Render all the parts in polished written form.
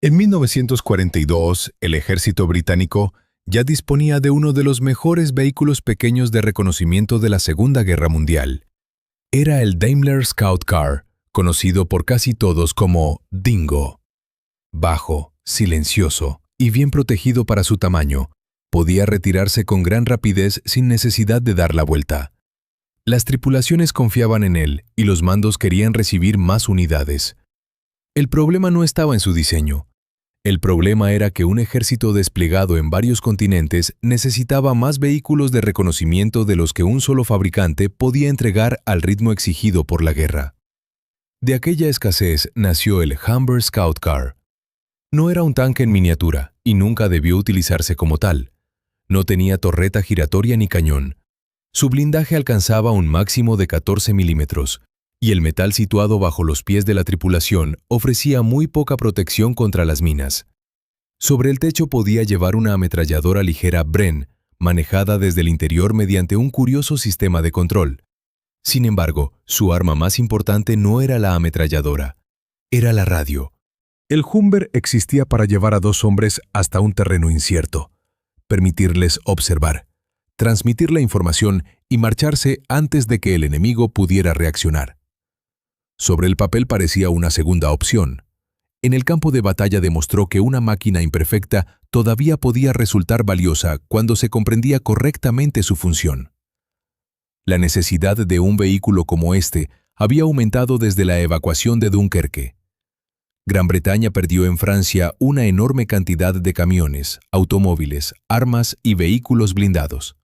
En 1942, el ejército británico ya disponía de uno de los mejores vehículos pequeños de reconocimiento de la Segunda Guerra Mundial. Era el Daimler Scout Car, conocido por casi todos como Dingo. Bajo, silencioso y bien protegido para su tamaño, podía retirarse con gran rapidez sin necesidad de dar la vuelta. Las tripulaciones confiaban en él y los mandos querían recibir más unidades. El problema no estaba en su diseño. El problema era que un ejército desplegado en varios continentes necesitaba más vehículos de reconocimiento de los que un solo fabricante podía entregar al ritmo exigido por la guerra. De aquella escasez nació el Humber Scout Car. No era un tanque en miniatura y nunca debió utilizarse como tal. No tenía torreta giratoria ni cañón. Su blindaje alcanzaba un máximo de 14 milímetros, y el metal situado bajo los pies de la tripulación ofrecía muy poca protección contra las minas. Sobre el techo podía llevar una ametralladora ligera Bren, manejada desde el interior mediante un curioso sistema de control. Sin embargo, su arma más importante no era la ametralladora, era la radio. El Humber existía para llevar a dos hombres hasta un terreno incierto, permitirles observar, transmitir la información y marcharse antes de que el enemigo pudiera reaccionar. Sobre el papel parecía una segunda opción. En el campo de batalla demostró que una máquina imperfecta todavía podía resultar valiosa cuando se comprendía correctamente su función. La necesidad de un vehículo como este había aumentado desde la evacuación de Dunkerque. Gran Bretaña perdió en Francia una enorme cantidad de camiones, automóviles, armas y vehículos blindados.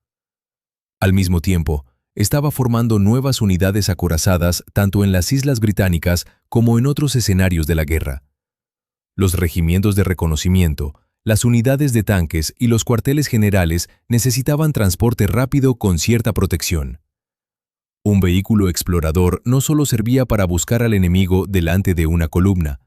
Al mismo tiempo, estaba formando nuevas unidades acorazadas tanto en las islas británicas como en otros escenarios de la guerra. Los regimientos de reconocimiento, las unidades de tanques y los cuarteles generales necesitaban transporte rápido con cierta protección. Un vehículo explorador no solo servía para buscar al enemigo delante de una columna,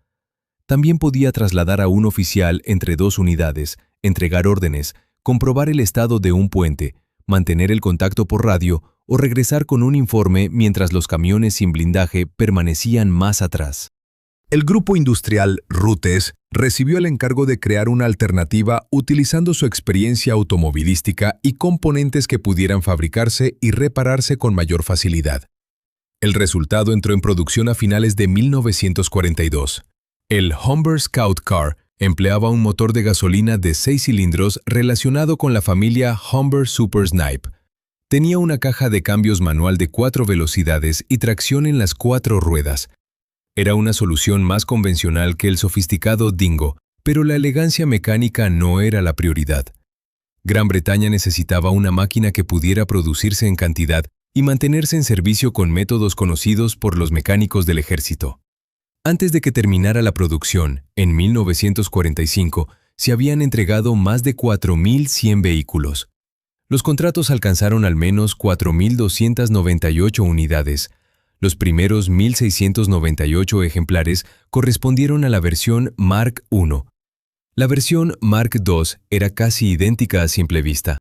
también podía trasladar a un oficial entre dos unidades, entregar órdenes, comprobar el estado de un puente, mantener el contacto por radio o regresar con un informe mientras los camiones sin blindaje permanecían más atrás. El grupo industrial Rutes recibió el encargo de crear una alternativa utilizando su experiencia automovilística y componentes que pudieran fabricarse y repararse con mayor facilidad. El resultado entró en producción a finales de 1942. El Humber Scout Car empleaba un motor de gasolina de 6 cilindros relacionado con la familia Humber Super Snipe. Tenía una caja de cambios manual de 4 velocidades y tracción en las 4 ruedas. Era una solución más convencional que el sofisticado Dingo, pero la elegancia mecánica no era la prioridad. Gran Bretaña necesitaba una máquina que pudiera producirse en cantidad y mantenerse en servicio con métodos conocidos por los mecánicos del ejército. Antes de que terminara la producción, en 1945, se habían entregado más de 4.100 vehículos. Los contratos alcanzaron al menos 4.298 unidades. Los primeros 1.698 ejemplares correspondieron a la versión Mark I. La versión Mark II era casi idéntica a simple vista.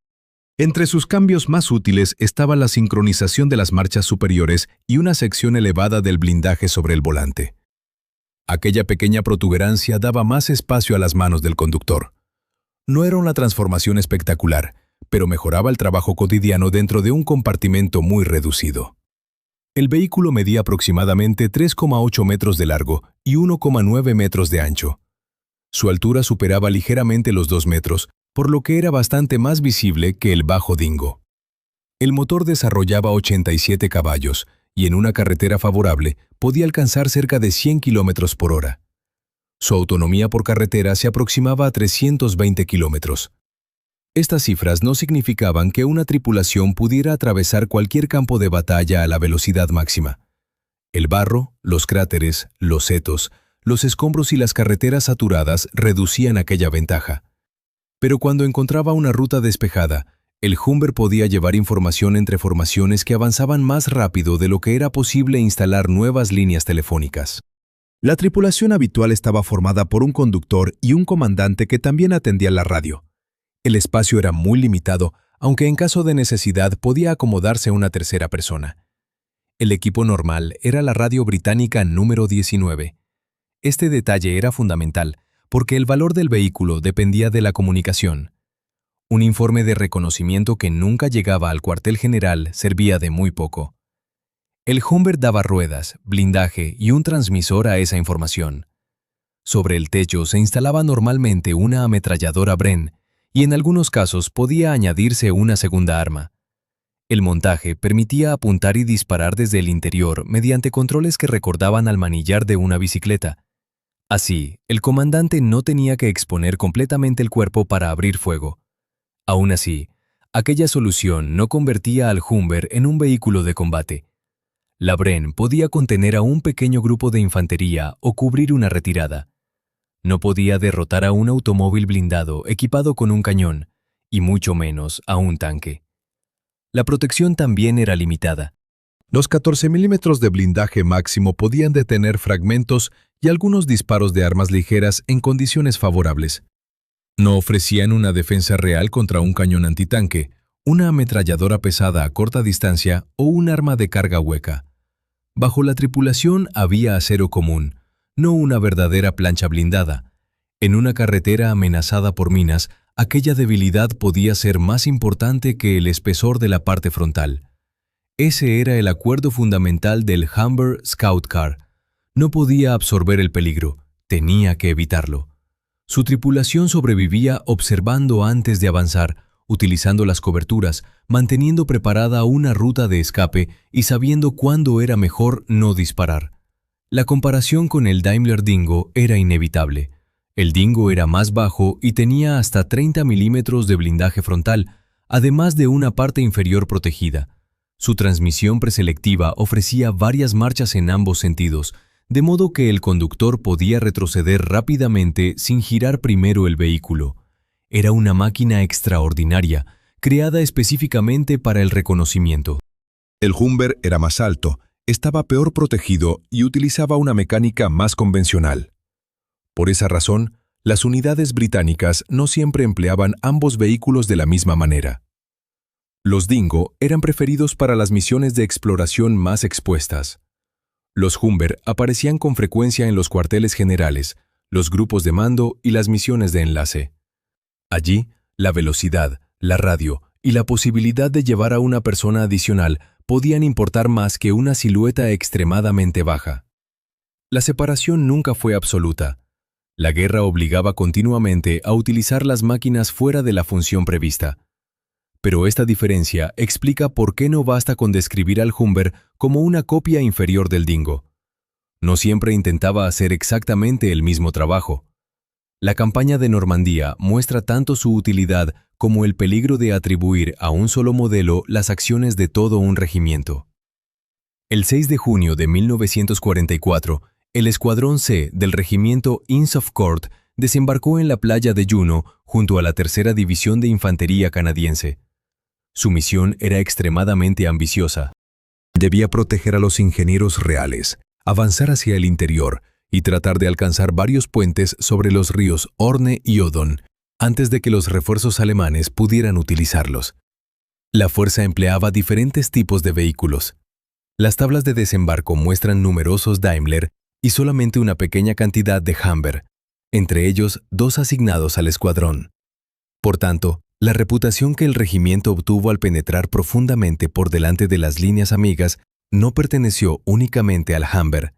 Entre sus cambios más útiles estaba la sincronización de las marchas superiores y una sección elevada del blindaje sobre el volante. Aquella pequeña protuberancia daba más espacio a las manos del conductor. No era una transformación espectacular, pero mejoraba el trabajo cotidiano dentro de un compartimento muy reducido. El vehículo medía aproximadamente 3,8 metros de largo y 1,9 metros de ancho. Su altura superaba ligeramente los 2 metros, por lo que era bastante más visible que el bajo Dingo. El motor desarrollaba 87 caballos y en una carretera favorable podía alcanzar cerca de 100 kilómetros por hora. Su autonomía por carretera se aproximaba a 320 kilómetros. Estas cifras no significaban que una tripulación pudiera atravesar cualquier campo de batalla a la velocidad máxima. El barro, los cráteres, los setos, los escombros y las carreteras saturadas reducían aquella ventaja. Pero cuando encontraba una ruta despejada, el Humber podía llevar información entre formaciones que avanzaban más rápido de lo que era posible instalar nuevas líneas telefónicas. La tripulación habitual estaba formada por un conductor y un comandante que también atendía la radio. El espacio era muy limitado, aunque en caso de necesidad podía acomodarse una tercera persona. El equipo normal era la radio británica número 19. Este detalle era fundamental, porque el valor del vehículo dependía de la comunicación. Un informe de reconocimiento que nunca llegaba al cuartel general servía de muy poco. El Humber daba ruedas, blindaje y un transmisor a esa información. Sobre el techo se instalaba normalmente una ametralladora Bren y en algunos casos podía añadirse una segunda arma. El montaje permitía apuntar y disparar desde el interior mediante controles que recordaban al manillar de una bicicleta. Así, el comandante no tenía que exponer completamente el cuerpo para abrir fuego. Aún así, aquella solución no convertía al Humber en un vehículo de combate. La Bren podía contener a un pequeño grupo de infantería o cubrir una retirada. No podía derrotar a un automóvil blindado equipado con un cañón, y mucho menos a un tanque. La protección también era limitada. Los 14 milímetros de blindaje máximo podían detener fragmentos y algunos disparos de armas ligeras en condiciones favorables. No ofrecían una defensa real contra un cañón antitanque, una ametralladora pesada a corta distancia o un arma de carga hueca. Bajo la tripulación había acero común, no una verdadera plancha blindada. En una carretera amenazada por minas, aquella debilidad podía ser más importante que el espesor de la parte frontal. Ese era el acuerdo fundamental del Humber Scout Car. No podía absorber el peligro, tenía que evitarlo. Su tripulación sobrevivía observando antes de avanzar, utilizando las coberturas, manteniendo preparada una ruta de escape y sabiendo cuándo era mejor no disparar. La comparación con el Daimler Dingo era inevitable. El Dingo era más bajo y tenía hasta 30 milímetros de blindaje frontal, además de una parte inferior protegida. Su transmisión preselectiva ofrecía varias marchas en ambos sentidos, de modo que el conductor podía retroceder rápidamente sin girar primero el vehículo. Era una máquina extraordinaria, creada específicamente para el reconocimiento. El Humber era más alto, estaba peor protegido y utilizaba una mecánica más convencional. Por esa razón, las unidades británicas no siempre empleaban ambos vehículos de la misma manera. Los Dingo eran preferidos para las misiones de exploración más expuestas. Los Humber aparecían con frecuencia en los cuarteles generales, los grupos de mando y las misiones de enlace. Allí, la velocidad, la radio y la posibilidad de llevar a una persona adicional podían importar más que una silueta extremadamente baja. La separación nunca fue absoluta. La guerra obligaba continuamente a utilizar las máquinas fuera de la función prevista. Pero esta diferencia explica por qué no basta con describir al Humber como una copia inferior del Dingo. No siempre intentaba hacer exactamente el mismo trabajo. La campaña de Normandía muestra tanto su utilidad como el peligro de atribuir a un solo modelo las acciones de todo un regimiento. El 6 de junio de 1944, el Escuadrón C del regimiento Inns of Court desembarcó en la playa de Juno junto a la Tercera División de Infantería canadiense. Su misión era extremadamente ambiciosa. Debía proteger a los ingenieros reales, avanzar hacia el interior y tratar de alcanzar varios puentes sobre los ríos Orne y Odon antes de que los refuerzos alemanes pudieran utilizarlos. La fuerza empleaba diferentes tipos de vehículos. Las tablas de desembarco muestran numerosos Daimler y solamente una pequeña cantidad de Humber, entre ellos 2 asignados al escuadrón. Por tanto, la reputación que el regimiento obtuvo al penetrar profundamente por delante de las líneas amigas no perteneció únicamente al Humber.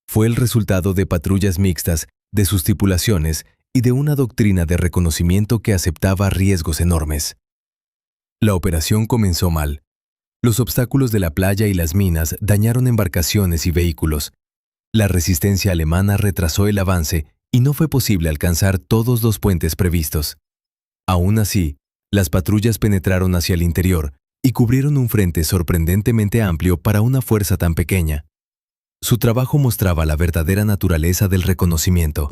Fue el resultado de patrullas mixtas, de sus tripulaciones y de una doctrina de reconocimiento que aceptaba riesgos enormes. La operación comenzó mal. Los obstáculos de la playa y las minas dañaron embarcaciones y vehículos. La resistencia alemana retrasó el avance y no fue posible alcanzar todos los puentes previstos. Aún así, las patrullas penetraron hacia el interior y cubrieron un frente sorprendentemente amplio para una fuerza tan pequeña. Su trabajo mostraba la verdadera naturaleza del reconocimiento.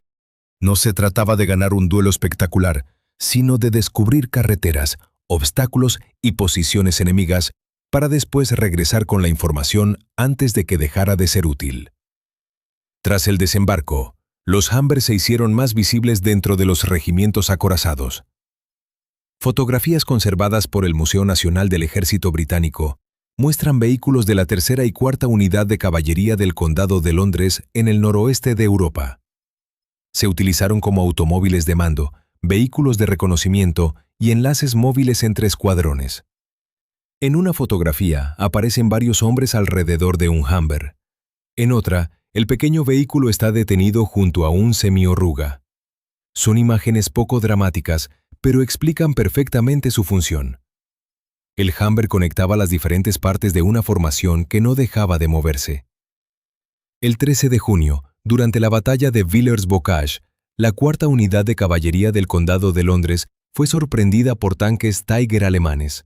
No se trataba de ganar un duelo espectacular, sino de descubrir carreteras, obstáculos y posiciones enemigas para después regresar con la información antes de que dejara de ser útil. Tras el desembarco, los Humber se hicieron más visibles dentro de los regimientos acorazados. Fotografías conservadas por el Museo Nacional del Ejército Británico muestran vehículos de la tercera y cuarta unidad de caballería del Condado de Londres en el noroeste de Europa. Se utilizaron como automóviles de mando, vehículos de reconocimiento y enlaces móviles entre escuadrones. En una fotografía aparecen varios hombres alrededor de un Humber. En otra, el pequeño vehículo está detenido junto a un semioruga. Son imágenes poco dramáticas, pero explican perfectamente su función. El Humber conectaba las diferentes partes de una formación que no dejaba de moverse. El 13 de junio, durante la batalla de Villers-Bocage, la cuarta unidad de caballería del Condado de Londres fue sorprendida por tanques Tiger alemanes.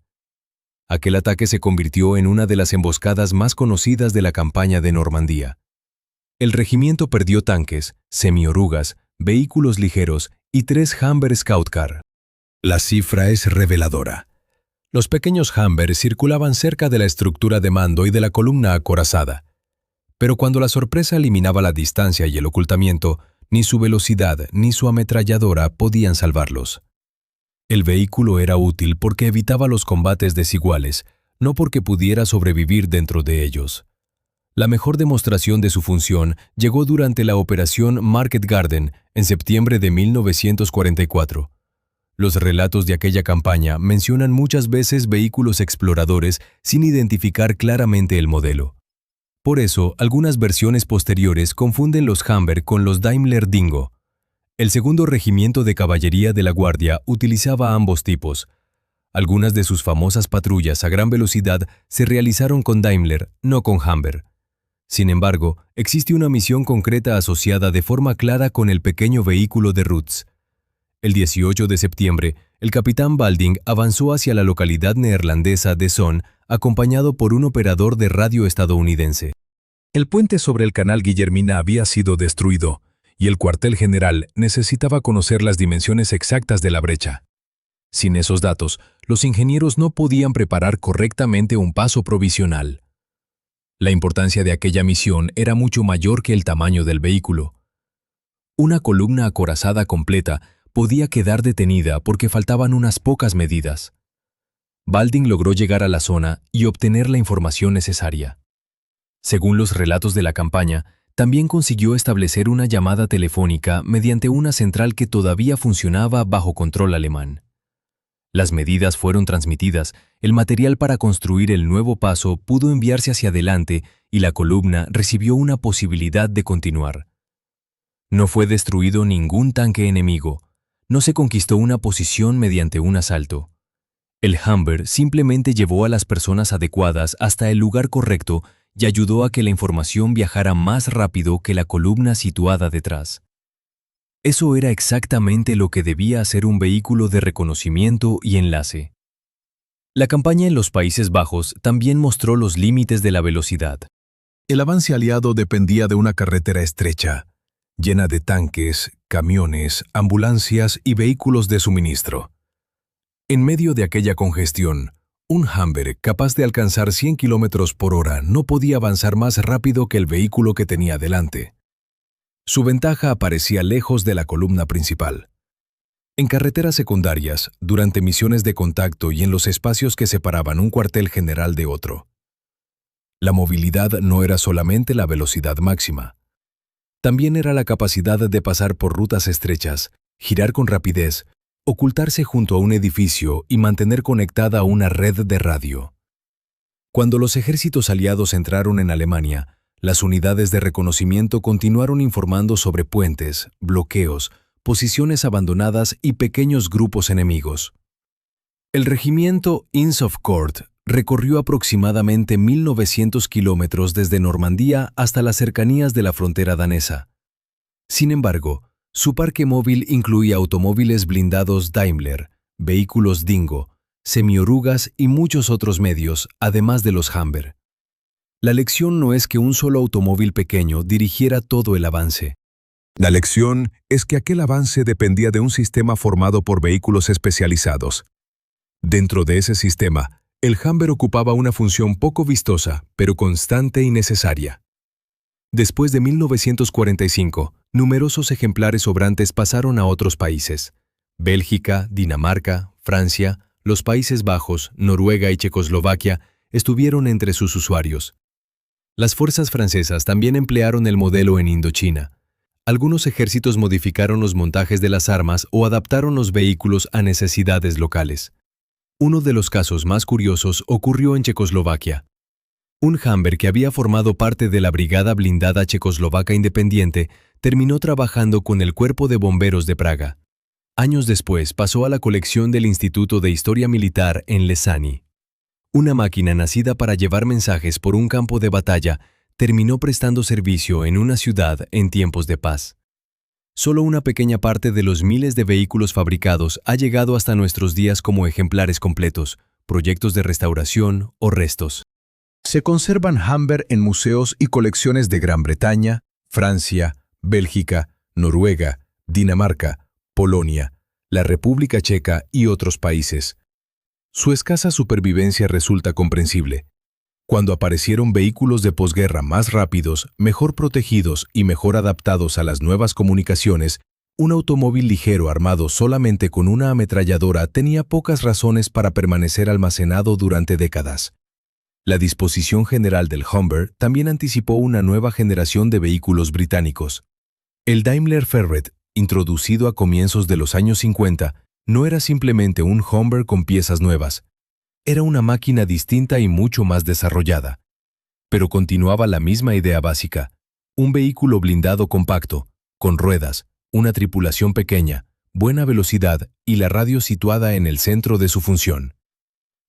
Aquel ataque se convirtió en una de las emboscadas más conocidas de la campaña de Normandía. El regimiento perdió tanques, semiorugas, vehículos ligeros y 3 Humber Scout Car. La cifra es reveladora. Los pequeños Humber circulaban cerca de la estructura de mando y de la columna acorazada. Pero cuando la sorpresa eliminaba la distancia y el ocultamiento, ni su velocidad ni su ametralladora podían salvarlos. El vehículo era útil porque evitaba los combates desiguales, no porque pudiera sobrevivir dentro de ellos. La mejor demostración de su función llegó durante la Operación Market Garden en septiembre de 1944. Los relatos de aquella campaña mencionan muchas veces vehículos exploradores sin identificar claramente el modelo. Por eso, algunas versiones posteriores confunden los Humber con los Daimler Dingo. El segundo regimiento de caballería de la Guardia utilizaba ambos tipos. Algunas de sus famosas patrullas a gran velocidad se realizaron con Daimler, no con Humber. Sin embargo, existe una misión concreta asociada de forma clara con el pequeño vehículo de Roots. El 18 de septiembre, el capitán Balding avanzó hacia la localidad neerlandesa de Son, acompañado por un operador de radio estadounidense. El puente sobre el canal Guillermina había sido destruido, y el cuartel general necesitaba conocer las dimensiones exactas de la brecha. Sin esos datos, los ingenieros no podían preparar correctamente un paso provisional. La importancia de aquella misión era mucho mayor que el tamaño del vehículo. Una columna acorazada completa podía quedar detenida porque faltaban unas pocas medidas. Balding logró llegar a la zona y obtener la información necesaria. Según los relatos de la campaña, también consiguió establecer una llamada telefónica mediante una central que todavía funcionaba bajo control alemán. Las medidas fueron transmitidas, el material para construir el nuevo paso pudo enviarse hacia adelante y la columna recibió una posibilidad de continuar. No fue destruido ningún tanque enemigo, no se conquistó una posición mediante un asalto. El Humber simplemente llevó a las personas adecuadas hasta el lugar correcto y ayudó a que la información viajara más rápido que la columna situada detrás. Eso era exactamente lo que debía hacer un vehículo de reconocimiento y enlace. La campaña en los Países Bajos también mostró los límites de la velocidad. El avance aliado dependía de una carretera estrecha, llena de tanques, camiones, ambulancias y vehículos de suministro. En medio de aquella congestión, un Humber capaz de alcanzar 100 km por hora no podía avanzar más rápido que el vehículo que tenía delante. Su ventaja aparecía lejos de la columna principal. En carreteras secundarias, durante misiones de contacto y en los espacios que separaban un cuartel general de otro. La movilidad no era solamente la velocidad máxima. También era la capacidad de pasar por rutas estrechas, girar con rapidez, ocultarse junto a un edificio y mantener conectada una red de radio. Cuando los ejércitos aliados entraron en Alemania, las unidades de reconocimiento continuaron informando sobre puentes, bloqueos, posiciones abandonadas y pequeños grupos enemigos. El regimiento Inns of Court recorrió aproximadamente 1.900 kilómetros desde Normandía hasta las cercanías de la frontera danesa. Sin embargo, su parque móvil incluía automóviles blindados Daimler, vehículos Dingo, semiorugas y muchos otros medios, además de los Humber. La lección no es que un solo automóvil pequeño dirigiera todo el avance. La lección es que aquel avance dependía de un sistema formado por vehículos especializados. Dentro de ese sistema, el Humber ocupaba una función poco vistosa, pero constante y necesaria. Después de 1945, numerosos ejemplares sobrantes pasaron a otros países. Bélgica, Dinamarca, Francia, los Países Bajos, Noruega y Checoslovaquia estuvieron entre sus usuarios. Las fuerzas francesas también emplearon el modelo en Indochina. Algunos ejércitos modificaron los montajes de las armas o adaptaron los vehículos a necesidades locales. Uno de los casos más curiosos ocurrió en Checoslovaquia. Un Humber que había formado parte de la Brigada Blindada Checoslovaca Independiente terminó trabajando con el Cuerpo de Bomberos de Praga. Años después pasó a la colección del Instituto de Historia Militar en Leszany. Una máquina nacida para llevar mensajes por un campo de batalla terminó prestando servicio en una ciudad en tiempos de paz. Solo una pequeña parte de los miles de vehículos fabricados ha llegado hasta nuestros días como ejemplares completos, proyectos de restauración o restos. Se conservan Humber en museos y colecciones de Gran Bretaña, Francia, Bélgica, Noruega, Dinamarca, Polonia, la República Checa y otros países. Su escasa supervivencia resulta comprensible. Cuando aparecieron vehículos de posguerra más rápidos, mejor protegidos y mejor adaptados a las nuevas comunicaciones, un automóvil ligero armado solamente con una ametralladora tenía pocas razones para permanecer almacenado durante décadas. La disposición general del Humber también anticipó una nueva generación de vehículos británicos. El Daimler Ferret, introducido a comienzos de los años 50, no era simplemente un Humber con piezas nuevas. Era una máquina distinta y mucho más desarrollada. Pero continuaba la misma idea básica: un vehículo blindado compacto, con ruedas, una tripulación pequeña, buena velocidad y la radio situada en el centro de su función.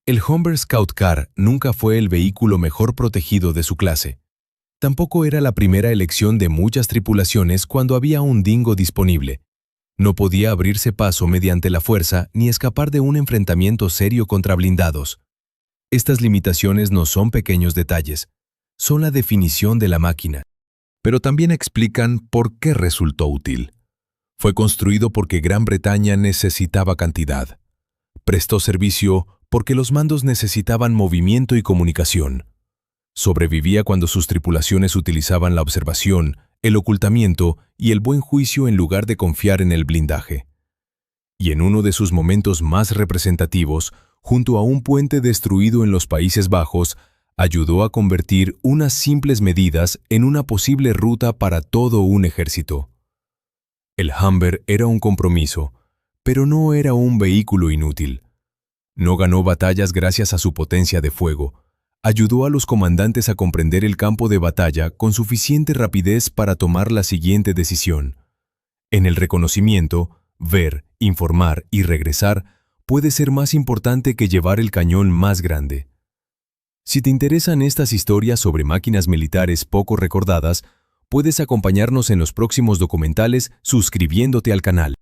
El Humber Scout Car nunca fue el vehículo mejor protegido de su clase. Tampoco era la primera elección de muchas tripulaciones cuando había un Dingo disponible. No podía abrirse paso mediante la fuerza ni escapar de un enfrentamiento serio contra blindados. Estas limitaciones no son pequeños detalles, son la definición de la máquina. Pero también explican por qué resultó útil. Fue construido porque Gran Bretaña necesitaba cantidad. Prestó servicio porque los mandos necesitaban movimiento y comunicación. Sobrevivía cuando sus tripulaciones utilizaban la observación, el ocultamiento y el buen juicio en lugar de confiar en el blindaje. Y en uno de sus momentos más representativos, junto a un puente destruido en los Países Bajos, ayudó a convertir unas simples medidas en una posible ruta para todo un ejército. El Humber era un compromiso, pero no era un vehículo inútil. No ganó batallas gracias a su potencia de fuego. Ayudó a los comandantes a comprender el campo de batalla con suficiente rapidez para tomar la siguiente decisión. En el reconocimiento, ver, informar y regresar puede ser más importante que llevar el cañón más grande. Si te interesan estas historias sobre máquinas militares poco recordadas, puedes acompañarnos en los próximos documentales suscribiéndote al canal.